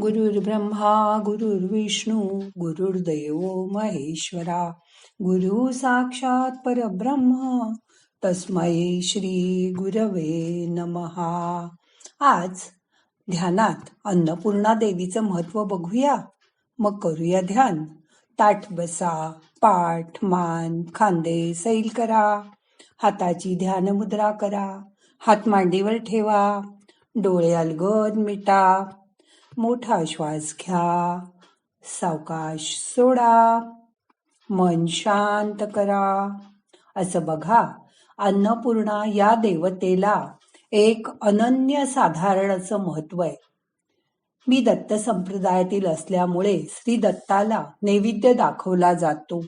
गुरुर्ब्रह्मा गुरुर्विष्णू गुरुर्देव महेश्वरा गुरु साक्षात परब्रह्म तस्मै श्री गुरवे नमहा. आज ध्यानात अन्नपूर्णा देवीचं महत्व बघूया. मग करूया ध्यान. ताठ बसा, पाठ मान खांदे सैल करा, हाताची ध्यान मुद्रा करा, हात मांडीवर ठेवा, डोळे अलगद मिटा, मोठा श्वास घ्या, सावकाश सोडा, मन शांत करा. असं बघा, अन्नपूर्णा या देवतेला एक अनन्य साधारण असं महत्व आहे. मी दत्त संप्रदायातील असल्यामुळे श्री दत्ताला नैवेद्य दाखवला जातो.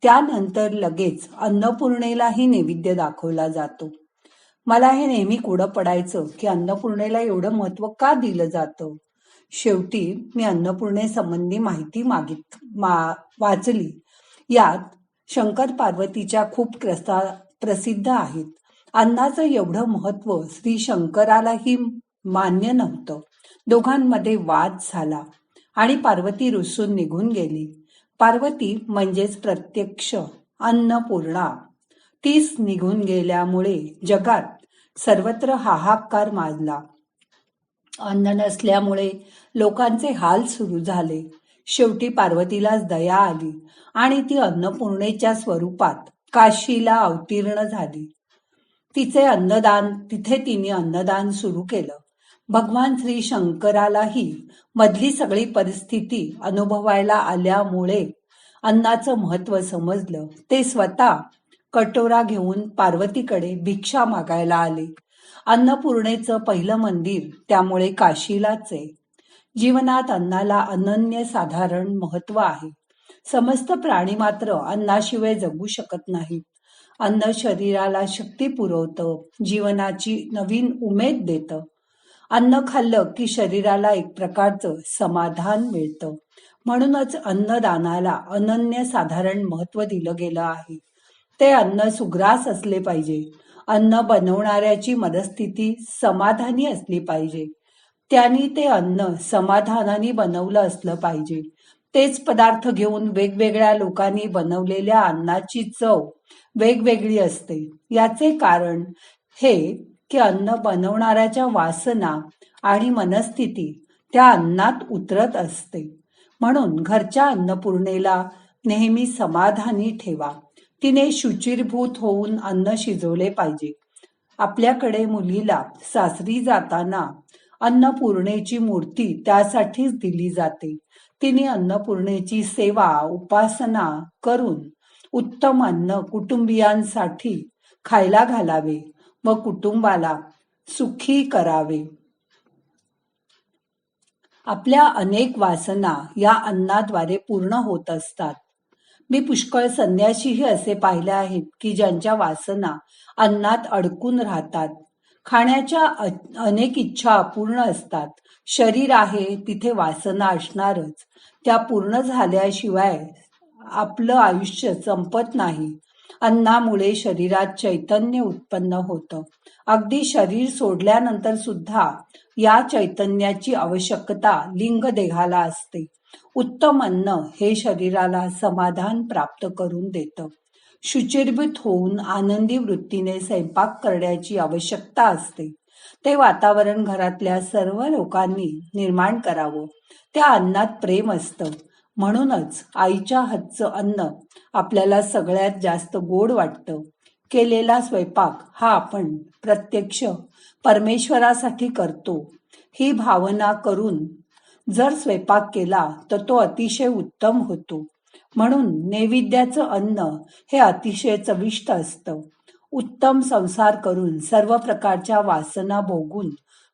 त्यानंतर लगेच अन्नपूर्णेलाही नैवेद्य दाखवला जातो. मला हे नेहमी कोडं पडायचं की अन्नपूर्णेला एवढं महत्व का दिलं जातं. शेवटी मी अन्नपूर्णेसंबंधी माहिती वाचली. यात शंकर पार्वतीच्या खूप प्रसिद्ध आहेत. अन्नाचं एवढं महत्व श्री शंकरालाही मान्य नव्हतं. दोघांमध्ये वाद झाला आणि पार्वती रुसून निघून गेली. पार्वती म्हणजेच प्रत्यक्ष अन्नपूर्णा, तीच निघून गेल्यामुळे जगात सर्वत्र हाहाकार माजला. अन्न नसल्यामुळे लोकांचे हाल सुरू झाले. शेवटी पार्वतीलाच दया आली आणि ती अन्नपूर्णेच्या स्वरूपात काशीला अवतीर्ण झाली. तिथे तिने अन्नदान सुरू केलं. भगवान श्री शंकरालाही मधली सगळी परिस्थिती अनुभवायला आल्यामुळे अन्नाचं महत्व समजलं. ते स्वतः कटोरा घेऊन पार्वतीकडे भिक्षा मागायला आले. अन्नपूर्णेचं पहिलं मंदिर त्यामुळे काशीलाच आहे. जीवनात अन्नाला अनन्य साधारण महत्व आहे. समस्त प्राणी मात्र अन्नाशिवाय जगू शकत नाहीत. अन्न शरीराला शक्ती पुरवतं, जीवनाची नवीन उमेद देतं. अन्न खाल्लं की शरीराला एक प्रकारचं समाधान मिळतं. म्हणूनच अन्नदानाला अनन्य साधारण महत्व दिलं गेलं आहे. ते अन्न सुग्रास असले पाहिजे. अन्न बनवणाऱ्याची मनस्थिती समाधानी असली पाहिजे. त्यांनी ते अन्न समाधानाने बनवलं असलं पाहिजे. तेच पदार्थ घेऊन वेगवेगळ्या लोकांनी बनवलेल्या अन्नाची चव वेगवेगळी असते. याचे कारण हे की अन्न बनवणाऱ्याच्या वासना आणि मनस्थिती त्या अन्नात उतरत असते. म्हणून घरच्या अन्नपूर्णेला नेहमी समाधानी ठेवा. तिने शुचिर्भूत होऊन अन्न शिजवले पाहिजे. आपल्याकडे मुलीला सासरी जाताना अन्नपूर्णेची मूर्ती त्यासाठीच दिली जाते. तिने अन्नपूर्णेची सेवा उपासना करून उत्तम अन्न कुटुंबियांसाठी खायला घालावे व कुटुंबाला सुखी करावे. आपल्या अनेक वासना या अन्नाद्वारे पूर्ण होत असतात. मी पुष्कळ संन्यासीही असे पाहिले आहेत की ज्यांच्या वासना अन्नात अडकून राहतात. खाण्याच्या अनेक इच्छा अपूर्ण असतात. शरीर आहे तिथे वासना असणारच. त्या पूर्ण झाल्याशिवाय आपलं आयुष्य संपत नाही. अन्नामुळे शरीरात चैतन्य उत्पन्न होतं. अगदी शरीर सोडल्यानंतर सुद्धा या चैतन्याची आवश्यकता लिंग देहाला असते. उत्तम अन्न हे शरीराला समाधान प्राप्त करून देतं. शुचिर्भूत होऊन आनंदी वृत्तीने स्वयंपाक करण्याची आवश्यकता असते. ते वातावरण घरातल्या सर्व लोकांनी निर्माण करावं. त्या अन्नात प्रेम असतं. म्हणूनच आईच्या हातचं अन्न आपल्याला सगळ्यात जास्त गोड वाटतं. केलेला स्वयंपाक हा आपण प्रत्यक्ष परमेश्वरासाठी करतो ही भावना करून जर स्वयंपाक केला तर तो अतिशय उत्तम होतो. म्हणून नैवेद्याचं अन्न हे अतिशय चविष्ट असतं. उत्तम संसार करून सर्व प्रकारच्या वासना भोगून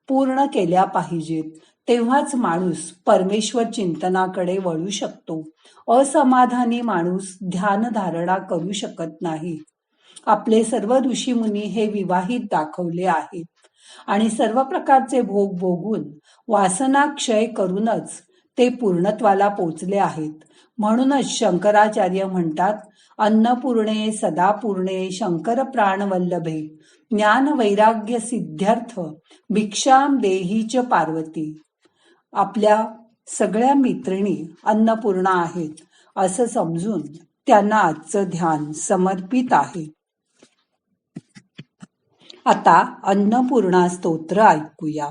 पूर्ण केल्या पाहिजेत. तेव्हाच माणूस परमेश्वर चिंतनाकडे वळू शकतो. असमाधानी माणूस ध्यान धारणा करू शकत नाही. आपले सर्व ऋषीमुनी हे विवाहित दाखवले आहेत आणि सर्व प्रकारचे भोग भोगून वासना क्षय करूनच ते पूर्णत्वाला पोचले आहेत. म्हणूनच शंकराचार्य म्हणतात, अन्नपूर्णे सदापूर्णे शंकर प्राणवल्लभे ज्ञान वैराग्य सिद्ध्यर्थ भिक्षाम देहीच पार्वती. आपल्या सगळ्या मैत्रिणी अन्नपूर्णा आहेत असं समजून त्यांना आजचं ध्यान समर्पित आहे. आता अन्नपूर्णा स्तोत्र ऐकूया.